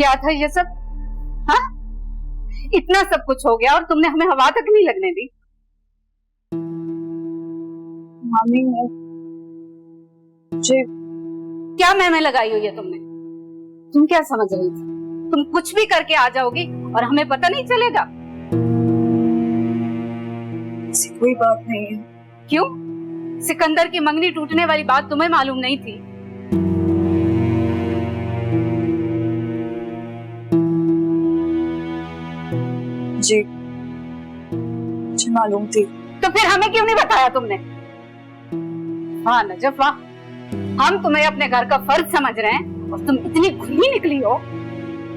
क्या था ये सब? हाँ, इतना सब कुछ हो गया और तुमने हमें हवा तक नहीं लगने दी। मामी मुझे क्या मैं लगाई हुई है तुमने? तुम क्या समझ रही थी तुम कुछ भी करके आ जाओगी और हमें पता नहीं चलेगा? ऐसी कोई बात नहीं है। क्यों? सिकंदर की मंगनी टूटने वाली बात तुम्हें मालूम नहीं थी? जी मुझे मालूम थी। तो फिर हमें क्यों नहीं बताया तुमने? हाँ नजफ वाह, हम तुम्हें अपने घर का फर्ज समझ रहे हैं और तुम इतनी खुली निकली हो,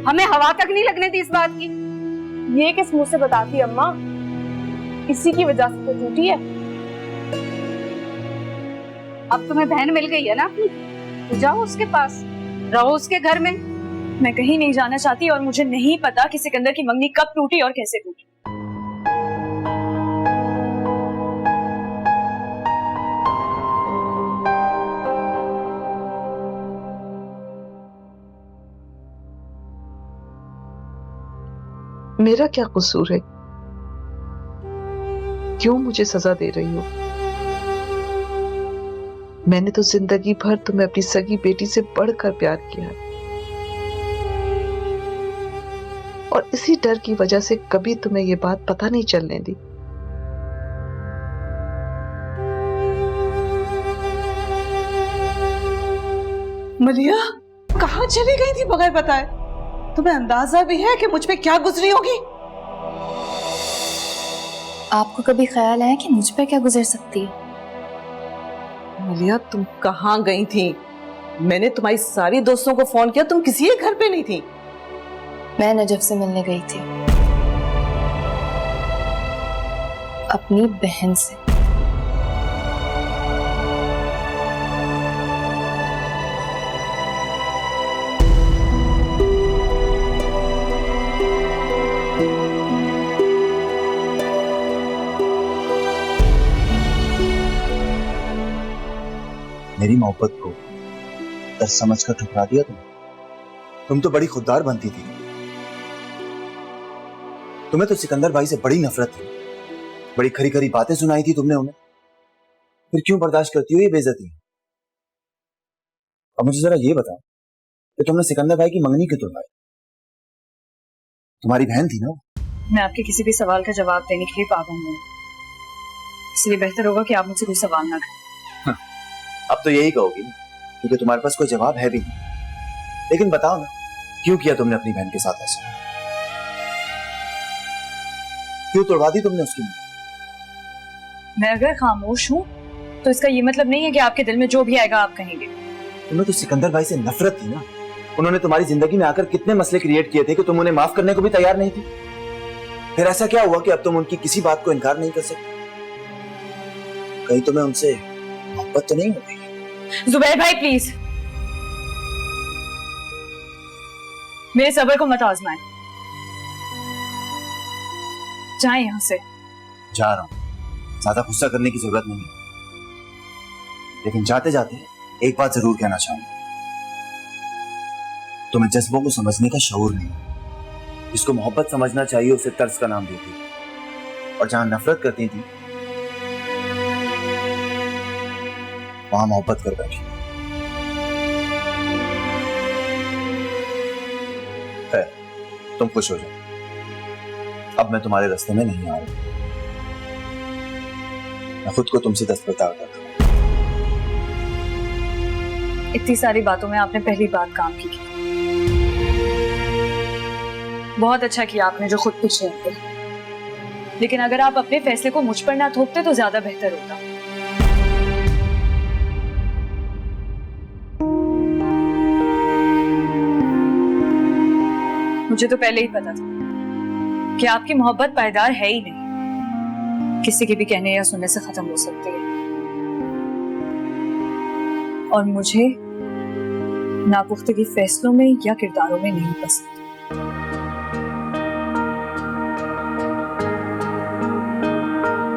हमें हवा तक नहीं लगने दी इस बात की। ये किस मुंह से बताती अम्मा? इसी की वजह से तो टूटी है। अब तुम्हें बहन मिल गई है ना अपनी, तो जाओ उसके पास, रहो उसके घर में। मैं कहीं नहीं जाना चाहती और मुझे नहीं पता कि सिकंदर की मंगनी कब टूटी और कैसे टूटी। मेरा क्या कसूर है? क्यों मुझे सजा दे रही हो? मैंने तो जिंदगी भर तुम्हें अपनी सगी बेटी से बढ़कर प्यार किया है और इसी डर की वजह से कभी तुम्हें ये बात पता नहीं चलने दी। मलिया कहाँ चली गई थी बगैर बताए? तुम्हें अंदाजा भी है कि मुझ पे क्या गुजरी होगी? आपको कभी ख्याल आया कि मुझ पे क्या गुजर सकती है? मलिया तुम कहाँ गई थी? मैंने तुम्हारी सारी दोस्तों को फोन किया, तुम किसी के घर पे नहीं थी। मैं नजफ से मिलने गई थी, अपनी बहन से। मेरी मोहब्बत को दर्द समझकर ठुकरा दिया तुम तो बड़ी खुददार बनती थी। तुम्हें तो सिकंदर भाई से बड़ी नफरत थी, बड़ी खरी खरी बातें सुनाई थी तुमने उन्हें, फिर क्यों बर्दाश्त करती हो ये बेइज्जती? अब मुझे जरा ये बताओ कि तुमने सिकंदर भाई की मंगनी क्यों तोड़वाई? तुम्हारी बहन थी ना? मैं आपके किसी भी सवाल का जवाब देने के लिए पाबंद हूँ, इसलिए बेहतर होगा कि आप मुझसे कोई सवाल ना करें। अब तो यही कहोगी क्योंकि तुम्हारे पास कोई जवाब है भी नहीं। लेकिन बताओ ना, क्यों किया तुमने अपनी बहन के साथ ऐसा? क्यों तोड़वा दी तुमने उसकी मंगनी? मैं अगर खामोश हूँ तो इसका ये मतलब नहीं है कि आपके दिल में जो भी आएगा आप कहेंगे। तुम्हें तो सिकंदर भाई से नफरत थी ना। उन्होंने तुम्हारी जिंदगी में आकर कितने मसले क्रिएट किए थे कि तुम उन्हें माफ करने को भी तैयार नहीं थी। फिर ऐसा क्या हुआ कि अब तुम उनकी किसी बात को इनकार नहीं कर सकते? कहीं तुम्हें उनसे मोहब्बत तो नहीं हो गई? जुबैर भाई प्लीज मेरे सब्र को मत आजमाएं, जाएं यहां से। जा रहा हूं, ज्यादा गुस्सा करने की जरूरत नहीं है, लेकिन जाते जाते एक बात जरूर कहना चाहूंगा। तुम्हें जज्बों को समझने का शऊर नहीं। जिसको मोहब्बत समझना चाहिए उसे तर्स का नाम देती, और जहां नफरत करती थी वहां मोहब्बत कर बैठी। खैर, तुम खुश हो जाओ, अब मैं तुम्हारे रास्ते में नहीं आ रहा। मैं खुद को तुमसे दस्तबरदार करता हूं। इतनी सारी बातों में आपने पहली बात काम की। बहुत अच्छा किया आपने जो खुद पीछे हटे, लेकिन अगर आप अपने फैसले को मुझ पर ना थोपते तो ज्यादा बेहतर होता। मुझे तो पहले ही पता था कि आपकी मोहब्बत पायदार है ही नहीं, किसी के भी कहने या सुनने से खत्म हो सकती है। और मुझे नापुख्तगी फैसलों में या किरदारों में नहीं पसंद।